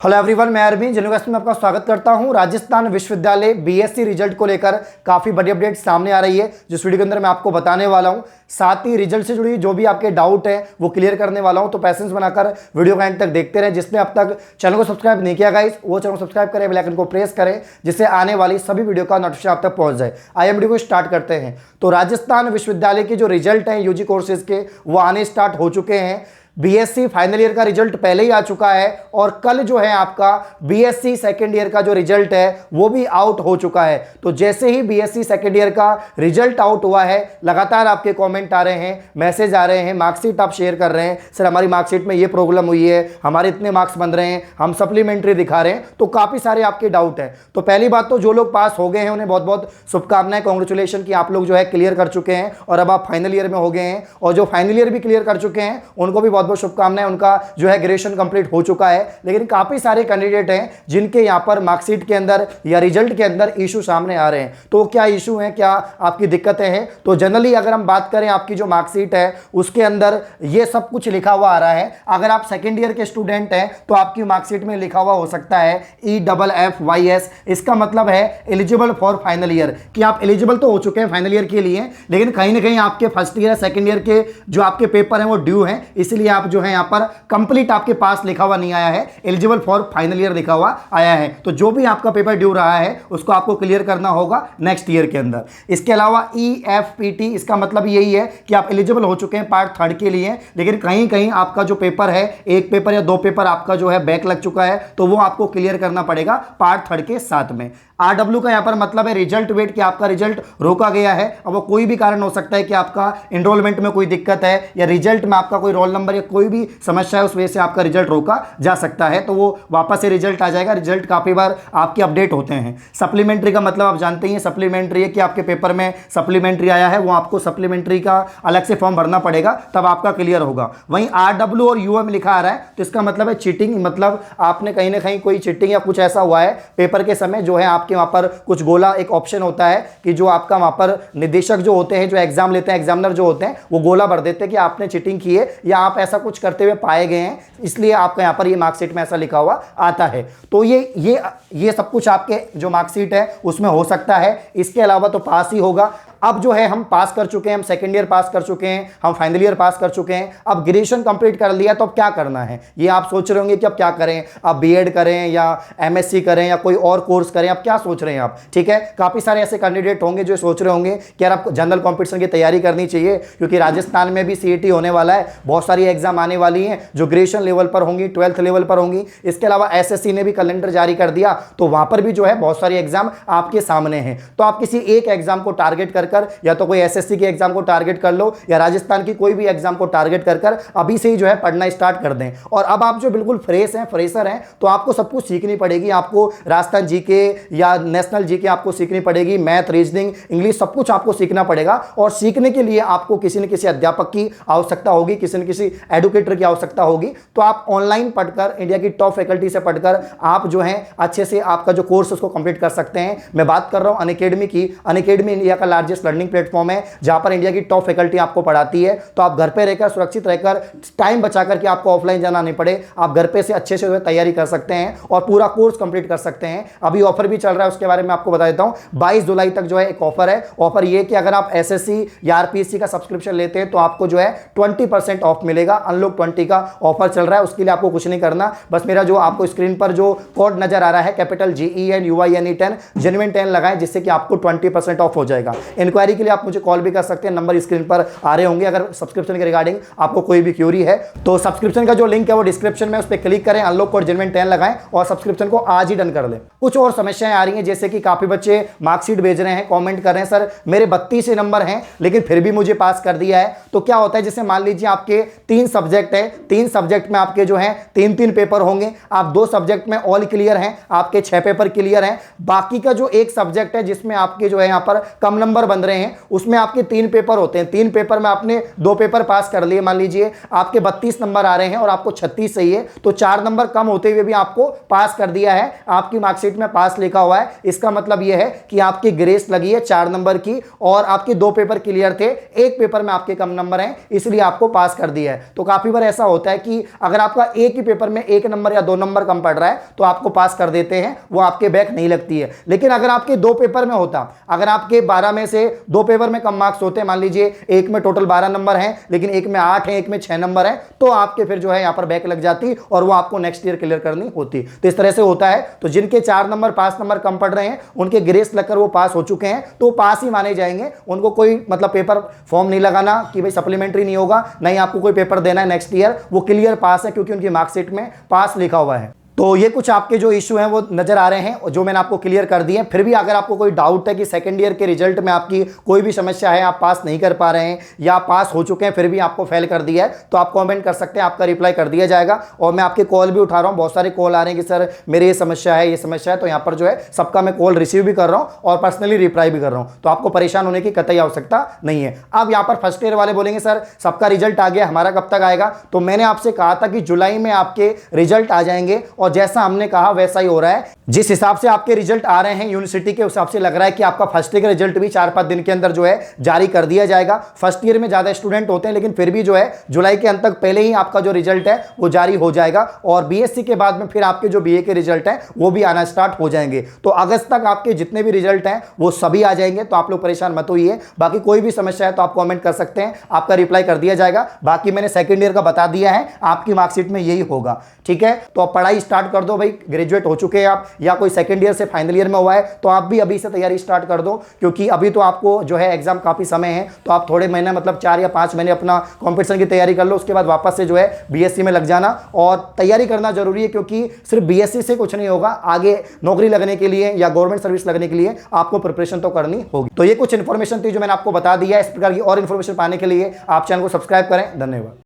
Hello everyone, मैं Arvind university में आपका स्वागत करता हूं। राजस्थान विश्वविद्यालय बीएससी रिजल्ट को लेकर काफ़ी बड़ी अपडेट सामने आ रही है, जिस वीडियो के अंदर मैं आपको बताने वाला हूं। साथ ही रिजल्ट से जुड़ी जो भी आपके डाउट है वो क्लियर करने वाला हूं, तो पैसेंस बनाकर वीडियो का एंड तक देखते रहें। जिसने अब तक चैनल को सब्सक्राइब नहीं किया गाइस, वो चैनल को सब्सक्राइब करें, बेल आइकन को प्रेस करें, जिससे आने वाली सभी वीडियो का नोटिफिकेशन आप तक पहुंच जाए। आइए वीडियो को स्टार्ट करते हैं। तो राजस्थान विश्वविद्यालय के जो रिजल्ट हैं यूजी कोर्सेज के, वो आने स्टार्ट हो चुके हैं। बीएससी फाइनल ईयर का रिजल्ट पहले ही आ चुका है और कल जो है आपका बीएससी सेकेंड ईयर का जो रिजल्ट है वो भी आउट हो चुका है। तो जैसे ही बीएससी सेकेंड ईयर का रिजल्ट आउट हुआ है, लगातार आपके कमेंट आ रहे हैं, मैसेज आ रहे हैं, मार्कशीट आप शेयर कर रहे हैं, सर हमारी मार्कशीट में ये प्रॉब्लम हुई है, हमारे इतने मार्क्स बन रहे हैं, हम सप्लीमेंट्री दिखा रहे हैं। तो काफ़ी सारे आपके डाउट हैं। तो पहली बात तो जो लोग पास हो गए हैं उन्हें बहुत बहुत शुभकामनाएं, कॉन्ग्रेचुलेशन कि आप लोग जो है क्लियर कर चुके हैं और अब आप फाइनल ईयर में हो गए हैं। और जो फाइनल ईयर भी क्लियर कर चुके हैं उनको भी बहुत बहुत शुभकामनाएं, उनका जो है ग्रेजुएशन कंप्लीट हो चुका है। लेकिन काफी सारे कैंडिडेट हैं जिनके यहां पर मार्कशीट के अंदर या रिजल्ट के अंदर इशू सामने आ रहे हैं। तो क्या इशू है, क्या आपकी दिक्कतें हैं? तो जनरली अगर हम बात करें, आपकी जो मार्कशीट है उसके अंदर ये सब कुछ लिखा हुआ आ रहा है। अगर आप सेकेंड ईयर के स्टूडेंट हैं तो आपकी मार्कशीट में लिखा हुआ हो सकता है EFFYS। इसका मतलब है एलिजिबल फॉर फाइनल ईयर, कि आप एलिजिबल तो हो चुके हैं फाइनल ईयर के लिए, लेकिन कहीं ना कहीं आपके फर्स्ट ईयर सेकेंड ईयर के जो आपके पेपर हैं वो ड्यू हैं, इसलिए आप जो है यहाँ पर कंप्लीट आपके पास लिखा हुआ नहीं आया है, एलिजिबल फॉर फाइनल ईयर लिखा हुआ आया है। तो जो भी आपका पेपर ड्यू रहा है उसको आपको क्लियर करना होगा नेक्स्ट ईयर के अंदर। इसके अलावा EFPT, इसका मतलब यही है कि आप एलिजिबल हो चुके हैं पार्ट थर्ड के लिए, लेकिन कहीं कहीं आपका जो पेपर है, एक पेपर या दो पेपर आपका जो है बैक लग चुका है, तो वो आपको क्लियर करना पड़ेगा पार्ट थर्ड के साथ में। RW का यहां पर मतलब है रिजल्ट वेट, कि आपका रिजल्ट रोका गया है। अब वो कोई भी कारण हो सकता है कि आपका एनरोलमेंट में कोई दिक्कत है या रिजल्ट में आपका कोई रोल नंबर या कोई भी समस्या है, उस वजह से आपका रिजल्ट रोका जा सकता है। तो वो वापस से रिजल्ट आ जाएगा। रिजल्ट काफी बार आपके अपडेट होते हैं। सप्लीमेंट्री का मतलब आप जानते ही हैं, सप्लीमेंट्री है कि आपके पेपर में सप्लीमेंट्री आया है, वो आपको सप्लीमेंट्री का अलग से फॉर्म भरना पड़ेगा, तब आपका क्लियर होगा। वहीं RW और UM लिखा आ रहा है, तो इसका मतलब है चीटिंग, मतलब आपने कहीं ना कहीं कोई चीटिंग या कुछ ऐसा हुआ है पेपर के समय, जो है आपके वहां पर कुछ गोला, एक ऑप्शन होता है कि जो आपका वहां पर निदेशक जो होते हैं, जो एग्जाम लेते हैं, एग्जामिनर जो होते हैं, वो गोला भर देते हैं कि आपने चीटिंग की है या आप ऐसा कुछ करते हुए पाए गए हैं, इसलिए आपका यहां पर ये मार्कशीट में ऐसा लिखा हुआ आता है। तो ये सब कुछ आपके जो मार्कशीट है उसमें हो सकता है। इसके अलावा तो पास ही होगा। अब जो है हम पास कर चुके हैं, हम सेकेंड ईयर पास कर चुके हैं, हम फाइनल ईयर पास कर चुके हैं, अब ग्रेजुएशन कंप्लीट कर लिया, तो अब क्या करना है ये आप सोच रहे होंगे कि अब क्या करें, अब BEd करें या MSc करें या कोई और कोर्स करें, अब क्या सोच रहे हैं आप? ठीक है, काफी सारे ऐसे कैंडिडेट होंगे जो सोच रहे होंगे कि यार आपको जनरल कॉम्पिटिशन की तैयारी करनी चाहिए, क्योंकि राजस्थान में भी CET होने वाला है, बहुत सारी एग्जाम आने वाली हैं जो ग्रेजुएशन लेवल पर होंगी, 12th लेवल पर होंगी। इसके अलावा SSC ने भी कैलेंडर जारी कर दिया, तो वहां पर भी जो है बहुत सारी एग्जाम आपके सामने हैं। तो आप किसी एक एग्जाम को टारगेट कर या तो कोई SSC के एग्जाम को टारगेट कर लो या राजस्थान की कोई भी एग्जाम को टारगेट कर अभी से ही जो है पढ़ना स्टार्ट कर दें। और अब आप जो बिल्कुल फ्रेश हैं, फ्रेशर हैं, तो आपको सब कुछ सीखनी पड़ेगी। आपको राजस्थान जीके या नेशनल जीके आपको सीखनी पड़ेगी, मैथ, रीजनिंग, इंग्लिश, सब कुछ आपको सीखना पड़ेगा। और सीखने के लिए आपको किसी न किसी अध्यापक की आवश्यकता होगी, किसी न किसी एडुकेटर की आवश्यकता होगी। तो आप ऑनलाइन पढ़कर, इंडिया की टॉप फैकल्टी से पढ़कर आप जो है अच्छे से आपका जो कोर्स उसको कंप्लीट कर सकते हैं। मैं बात कर रहा हूं अनअकैडमी की। अनअकैडमी इंडिया का लार्जेस्ट लर्निंग प्लेटफॉर्म है, जहां पर इंडिया की टॉप फैकल्टी आपको पढ़ाती है। तो आप घर पे रहकर, सुरक्षित रहकर, टाइम बचा करके आपको ऑफलाइन जाना नहीं पड़े, आप घर पे से अच्छे से तैयारी कर सकते हैं और पूरा कोर्स कंप्लीट कर सकते हैं। अभी ऑफर भी चल रहा है, उसके बारे में आपको बता देता हूं। 22 जुलाई तक जो है एक ऑफर है। ऑफर ये कि अगर आप SSC या RPSC का सब्सक्रिप्शन लेते हैं तो आपको जो है 20% ऑफ मिलेगा। अनलॉक 20 का ऑफर चल रहा है, उसके लिए आपको कुछ नहीं करना, बस मेरा जो आपको स्क्रीन पर जो कोड नजर आ रहा है, कैपिटल GENUINE10 जेन्युइन 10 लगाएं, जिससे कि आपको 20% ऑफ हो जाएगा। इंक्वायरी के लिए आप मुझे कॉल भी कर सकते हैं, नंबर स्क्रीन पर आ रहे होंगे। अगर सब्सक्रिप्शन के रिगार्डिंग आपको कोई भी क्यूरी है तो सब्सक्रिप्शन का जो लिंक है वो डिस्क्रिप्शन में, उस पर क्लिक करें, अनलॉक कोड जेन्युइन 10 लगाएं और सब्सक्रिप्शन को आज ही डन कर लें। कुछ और समस्याएं आ रही हैं, जैसे कि काफी बच्चे मार्कशीट भेज रहे हैं, कमेंट कर रहे हैं, सर मेरे 32 नंबर हैं लेकिन फिर भी मुझे पास कर दिया है। तो क्या होता है, जैसे मान लीजिए आपके 3 सब्जेक्ट है, 3 सब्जेक्ट में आपके जो है 3-3 पेपर होंगे, आप 2 सब्जेक्ट में ऑल क्लियर हैं, आपके 6 पेपर क्लियर हैं, बाकी का जो एक सब्जेक्ट है जिसमें आपके जो है यहाँ पर कम नंबर 15 हैं, उसमें आपके 3 पेपर होते हैं। 3 पेपर में आपने 2 पेपर पास कर लिए, मान लीजिए आपके 32 नंबर आ रहे हैं और आपको 36 सही है, तो 4 नंबर कम होते हुए भी आपको पास कर दिया है। आपकी मार्कशीट में पास लिखा हुआ है, इसका मतलब यह है कि आपकी ग्रेस लगी है 4 नंबर की और आपके 2 पेपर क्लियर थे, 1 पेपर में आपके कम नंबर हैं, इसलिए आपको पास कर दिया है। तो काफी बार ऐसा होता है कि अगर आपका एक ही पेपर में 1 नंबर या 2 नंबर कम पड़ रहा है तो आपको पास कर देते हैं, वो आपके बैक नहीं लगती है। लेकिन अगर आपके 2 पेपर में होता, अगर आपके 12 में से 2 पेपर में कम मार्क्स होते, मान लीजिए एक में टोटल 12 नंबर हैं लेकिन एक में 8 है, एक में 6 नंबर है, तो आपके फिर जो है यहां पर बैक लग जाती और वो आपको नेक्स्ट ईयर क्लियर करनी होती। तो इस तरह से होता है। तो जिनके 4 नंबर 5 नंबर कम पड़ रहे हैं, उनके ग्रेस लगकर वो पास हो चुके हैं, तो पास ही माने जाएंगे। उनको कोई मतलब पेपर फॉर्म नहीं लगाना कि भाई सप्लीमेंट्री नहीं होगा, नहीं आपको कोई पेपर देना है नेक्स्ट ईयर, वो क्लियर पास है क्योंकि उनकी मार्कशीट में पास लिखा हुआ है। तो ये कुछ आपके जो इशू हैं वो नजर आ रहे हैं जो मैंने आपको क्लियर कर दिए। फिर भी अगर आपको कोई डाउट है कि सेकंड ईयर के रिजल्ट में आपकी कोई भी समस्या है, आप पास नहीं कर पा रहे हैं या पास हो चुके हैं फिर भी आपको फेल कर दिया है, तो आप कमेंट कर सकते हैं, आपका रिप्लाई कर दिया जाएगा। और मैं आपके कॉल भी उठा रहा हूँ, बहुत सारे कॉल आ रहे हैं कि सर मेरी ये समस्या है, ये समस्या है, तो यहाँ पर जो है सबका मैं कॉल रिसीव भी कर रहा हूँ और पर्सनली रिप्लाई भी कर रहा हूँ। तो आपको परेशान होने की कतई आवश्यकता नहीं है। अब यहाँ पर फर्स्ट ईयर वाले बोलेंगे सर सबका रिजल्ट आ गया, हमारा कब तक आएगा? तो मैंने आपसे कहा था कि जुलाई में आपके रिजल्ट आ जाएंगे और जैसा हमने कहा वैसा ही हो रहा है। जिस हिसाब से आपके रिजल्ट आ रहे हैं यूनिवर्सिटी के हिसाब से लग रहा है कि आपका फर्स्ट ईयर का रिजल्ट भी 4-5 दिन के अंदर जो है जारी कर दिया जाएगा। फर्स्ट ईयर में ज्यादा स्टूडेंट होते हैं लेकिन फिर भी जो है जुलाई के अंत तक पहले ही आपका जो रिजल्ट है वो जारी हो जाएगा और बीएससी के बाद में फिर आपके जो बीए के रिजल्ट हैं वो भी आना स्टार्ट हो जाएंगे। तो अगस्त तक आपके जितने भी रिजल्ट हैं वो सभी आ जाएंगे। तो आप लोग परेशान मत होइए। बाकी कोई भी समस्या है तो आप कॉमेंट कर सकते हैं, आपका रिप्लाई कर दिया जाएगा। बाकी मैंने सेकेंड ईयर का बता दिया है, आपकी मार्कशीट में यही होगा। ठीक है, तो आप पढ़ाई स्टार्ट कर दो भाई। ग्रेजुएट हो चुके हैं आप या कोई सेकंड ईयर से फाइनल ईयर में हुआ है तो आप भी अभी से तैयारी स्टार्ट कर दो, क्योंकि अभी तो आपको जो है एग्जाम काफी समय है। तो आप थोड़े महीने मतलब 4 या 5 महीने अपना कंपटीशन की तैयारी कर लो, उसके बाद वापस से जो है बीएससी में लग जाना। और तैयारी करना जरूरी है क्योंकि सिर्फ बीएससी से कुछ नहीं होगा, आगे नौकरी लगने के लिए या गवर्नमेंट सर्विस लगने के लिए आपको प्रिपरेशन तो करनी होगी। तो ये कुछ इंफॉर्मेशन थी जो मैंने आपको बता दिया है। इस प्रकार की और इंफॉर्मेशन पाने के लिए आप चैनल को सब्सक्राइब करें। धन्यवाद।